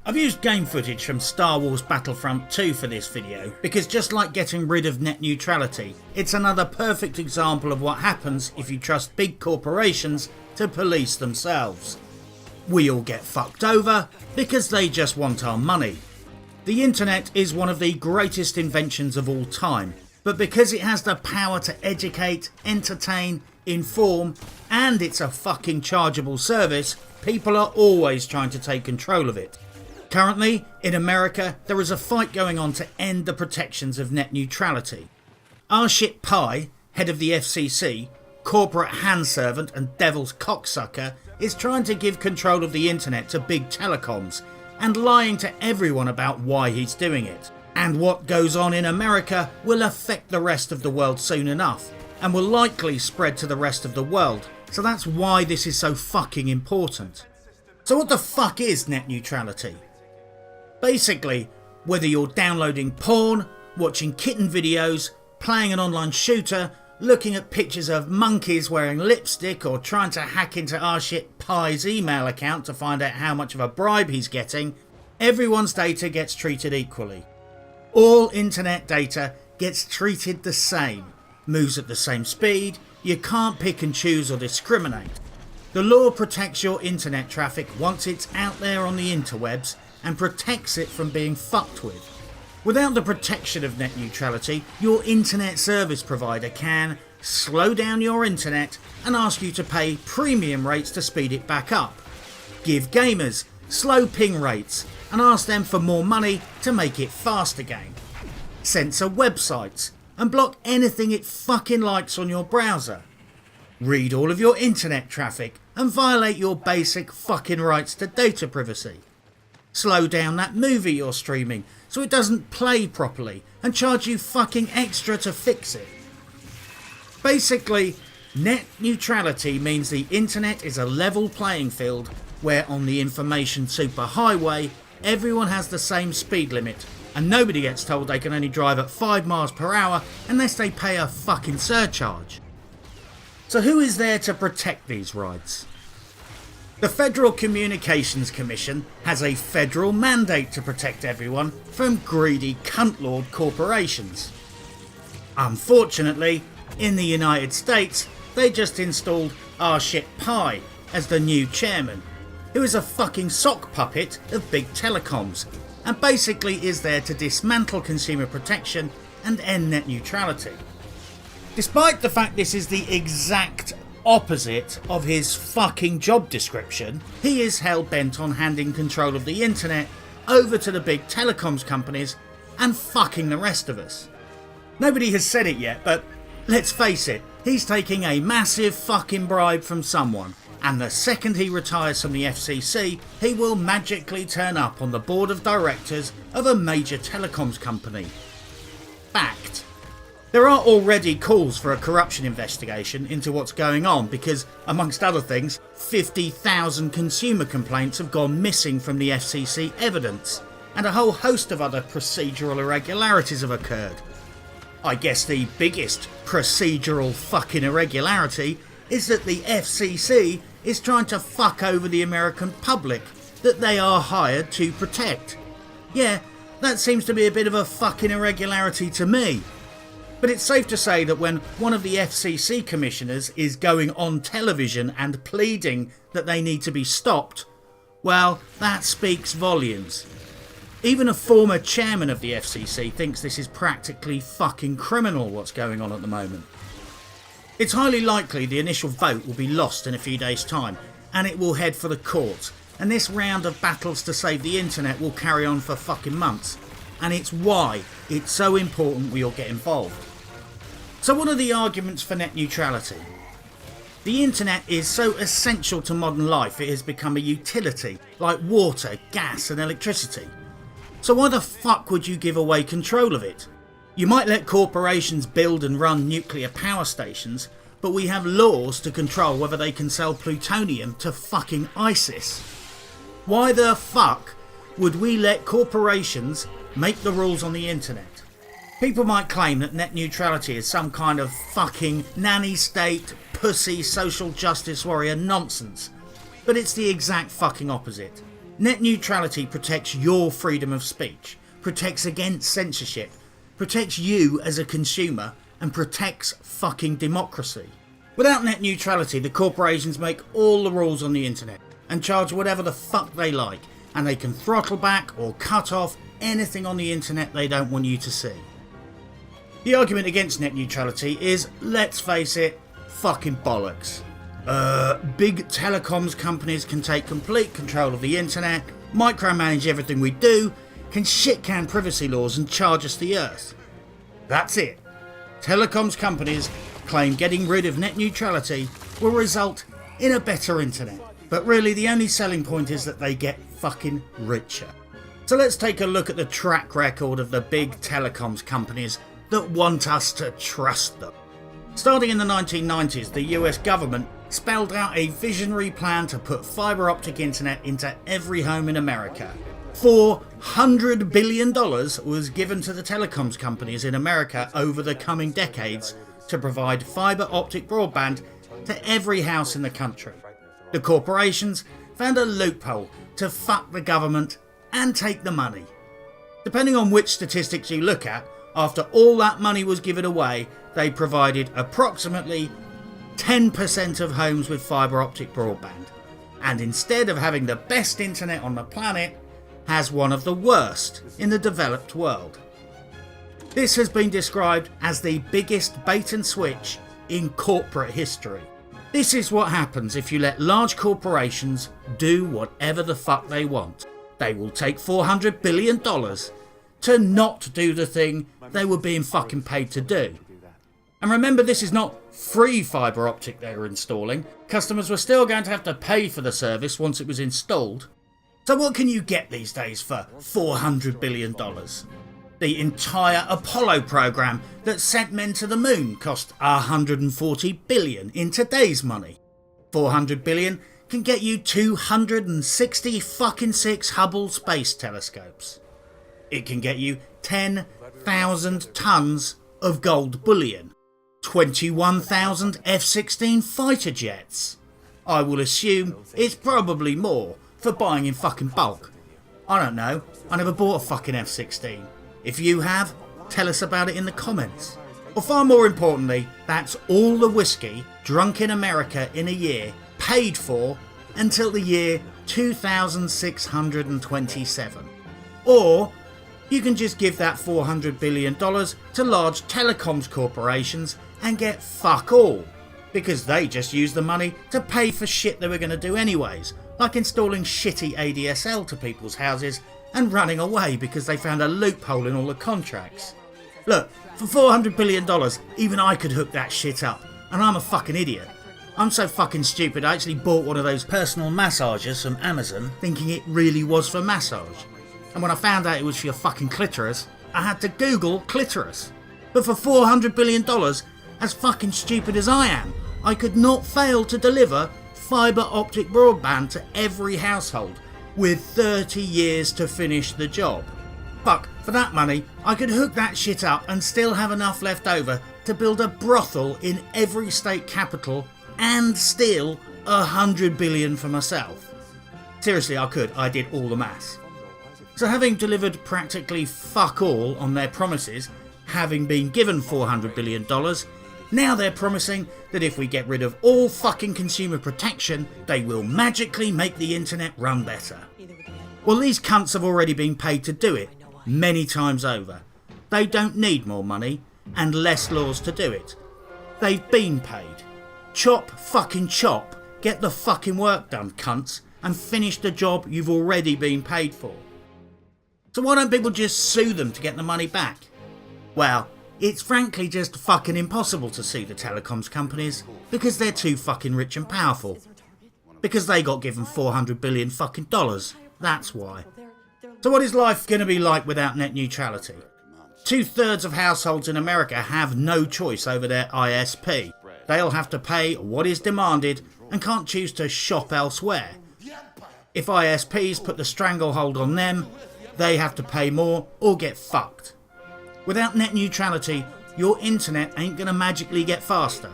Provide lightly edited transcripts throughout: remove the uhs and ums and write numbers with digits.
I've used game footage from Star Wars Battlefront 2 for this video because just like getting rid of net neutrality, it's another perfect example of what happens if you trust big corporations to police themselves. We all get fucked over because they just want our money. The internet is one of the greatest inventions of all time, but because it has the power to educate, entertain, inform, and it's a fucking chargeable service, people are always trying to take control of it. Currently, in America, there is a fight going on to end the protections of net neutrality. Arshit Pai, head of the FCC, corporate handservant and devil's cocksucker, is trying to give control of the internet to big telecoms and lying to everyone about why he's doing it. And what goes on in America will affect the rest of the world soon enough and will likely spread to the rest of the world, so that's why this is so fucking important. So what the fuck is net neutrality? Basically, whether you're downloading porn, watching kitten videos, playing an online shooter, looking at pictures of monkeys wearing lipstick, or trying to hack into Arshit Pai's email account to find out how much of a bribe he's getting, everyone's data gets treated equally. All internet data gets treated the same, moves at the same speed, you can't pick and choose or discriminate. The law protects your internet traffic once it's out there on the interwebs and protects it from being fucked with. Without the protection of net neutrality, your internet service provider can slow down your internet and ask you to pay premium rates to speed it back up, give gamers slow ping rates and ask them for more money to make it fast again, censor websites and block anything it fucking likes on your browser, read all of your internet traffic and violate your basic fucking rights to data privacy, slow down that movie you're streaming so it doesn't play properly and charge you fucking extra to fix it. Basically, net neutrality means the internet is a level playing field where on the information superhighway everyone has the same speed limit and nobody gets told they can only drive at 5 miles per hour unless they pay a fucking surcharge. So who is there to protect these rights? The Federal Communications Commission has a federal mandate to protect everyone from greedy cuntlord corporations. Unfortunately, in the United States, they just installed Arshit Pai as the new chairman, who is a fucking sock puppet of big telecoms and basically is there to dismantle consumer protection and end net neutrality. Despite the fact this is the exact opposite of his fucking job description, he is hell-bent on handing control of the internet over to the big telecoms companies and fucking the rest of us. Nobody has said it yet, but let's face it, he's taking a massive fucking bribe from someone, and the second he retires from the FCC, he will magically turn up on the board of directors of a major telecoms company. Fact. There are already calls for a corruption investigation into what's going on because, amongst other things, 50,000 consumer complaints have gone missing from the FCC evidence, and a whole host of other procedural irregularities have occurred. I guess the biggest procedural fucking irregularity is that the FCC is trying to fuck over the American public that they are hired to protect. Yeah, that seems to be a bit of a fucking irregularity to me. But it's safe to say that when one of the FCC commissioners is going on television and pleading that they need to be stopped, well, that speaks volumes. Even a former chairman of the FCC thinks this is practically fucking criminal what's going on at the moment. It's highly likely the initial vote will be lost in a few days' time and it will head for the courts, and this round of battles to save the internet will carry on for fucking months, and it's why it's so important we all get involved. So what are the arguments for net neutrality? The internet is so essential to modern life it has become a utility like water, gas and electricity. So why the fuck would you give away control of it? You might let corporations build and run nuclear power stations, but we have laws to control whether they can sell plutonium to fucking ISIS. Why the fuck would we let corporations make the rules on the internet? People might claim that net neutrality is some kind of fucking nanny state, pussy, social justice warrior nonsense, but it's the exact fucking opposite. Net neutrality protects your freedom of speech, protects against censorship, protects you as a consumer, and protects fucking democracy. Without net neutrality, the corporations make all the rules on the internet and charge whatever the fuck they like, and they can throttle back or cut off anything on the internet they don't want you to see. The argument against net neutrality is, let's face it, fucking bollocks. Big telecoms companies can take complete control of the internet, micromanage everything we do, can shit-can privacy laws and charge us the earth. That's it. Telecoms companies claim getting rid of net neutrality will result in a better internet. But really the only selling point is that they get fucking richer. So let's take a look at the track record of the big telecoms companies that want us to trust them. Starting in the 1990s, the US government spelled out a visionary plan to put fibre optic internet into every home in America. $400 billion was given to the telecoms companies in America over the coming decades to provide fibre optic broadband to every house in the country. The corporations found a loophole to fuck the government and take the money. Depending on which statistics you look at, after all that money was given away, they provided approximately 10% of homes with fibre optic broadband, and instead of having the best internet on the planet, has one of the worst in the developed world. This has been described as the biggest bait and switch in corporate history. This is what happens if you let large corporations do whatever the fuck they want. They will take $400 billion to not do the thing they were being fucking paid to do. And remember, this is not free fibre optic they were installing. Customers were still going to have to pay for the service once it was installed. So what can you get these days for $400 billion? The entire Apollo program that sent men to the moon cost $140 billion in today's money. $400 billion can get you 260 fucking 6 Hubble space telescopes. It can get you 10,000 tons of gold bullion, 21,000 F-16 fighter jets. I will assume it's probably more for buying in fucking bulk. I don't know, I never bought a fucking F-16. If you have, tell us about it in the comments. Or far more importantly, that's all the whiskey drunk in America in a year paid for until the year 2627. Or you can just give that $400 billion to large telecoms corporations and get fuck all, because they just used the money to pay for shit they were going to do anyways, like installing shitty ADSL to people's houses and running away because they found a loophole in all the contracts. Look, for $400 billion, even I could hook that shit up, and I'm a fucking idiot. I'm so fucking stupid I actually bought one of those personal massagers from Amazon thinking it really was for massage. And when I found out it was for your fucking clitoris, I had to Google clitoris. But for $400 billion, as fucking stupid as I am, I could not fail to deliver fibre optic broadband to every household, with 30 years to finish the job. Fuck, for that money, I could hook that shit up and still have enough left over to build a brothel in every state capital and steal $100 billion for myself. Seriously, I could, I did all the maths. So having delivered practically fuck all on their promises, having been given $400 billion, now they're promising that if we get rid of all fucking consumer protection, they will magically make the internet run better. Well, these cunts have already been paid to do it, many times over. They don't need more money and less laws to do it. They've been paid. Chop fucking chop, get the fucking work done, cunts, and finish the job you've already been paid for. So why don't people just sue them to get the money back? Well, it's frankly just fucking impossible to sue the telecoms companies because they're too fucking rich and powerful. Because they got given $400 billion fucking dollars. That's why. So what is life going to be like without net neutrality? 2/3 of households in America have no choice over their ISP. They'll have to pay what is demanded and can't choose to shop elsewhere. If ISPs put the stranglehold on them, they have to pay more or get fucked. Without net neutrality, your internet ain't gonna magically get faster.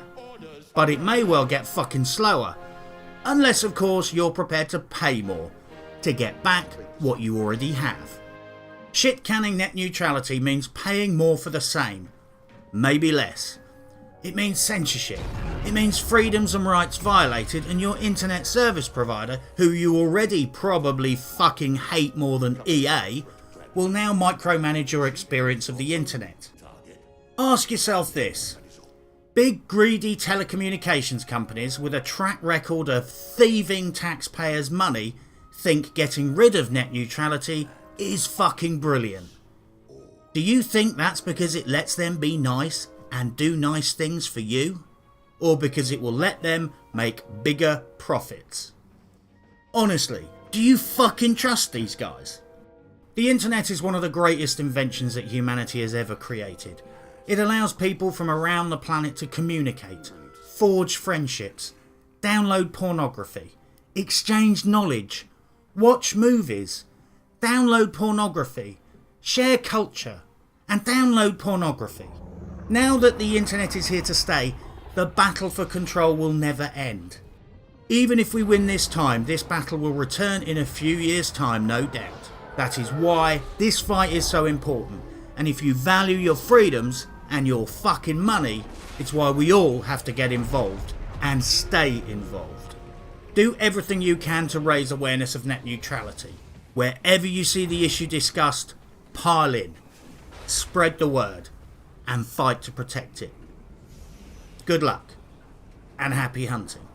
But it may well get fucking slower. Unless, of course, you're prepared to pay more. to get back what you already have. Shit canning net neutrality means paying more for the same, maybe less. It means censorship. It means freedoms and rights violated, and your internet service provider, who you already probably fucking hate more than EA, will now micromanage your experience of the internet. Ask yourself this. Big greedy telecommunications companies with a track record of thieving taxpayers' money think getting rid of net neutrality is fucking brilliant. Do you think that's because it lets them be nice and do nice things for you? Or because it will let them make bigger profits? Honestly, do you fucking trust these guys? The internet is one of the greatest inventions that humanity has ever created. It allows people from around the planet to communicate, forge friendships, download pornography, exchange knowledge, watch movies, download pornography, share culture, and download pornography. Now that the internet is here to stay, the battle for control will never end. Even if we win this time, this battle will return in a few years' time, no doubt. That is why this fight is so important. And if you value your freedoms and your fucking money, it's why we all have to get involved and stay involved. Do everything you can to raise awareness of net neutrality. Wherever you see the issue discussed, pile in, spread the word, and fight to protect it. Good luck, and happy hunting.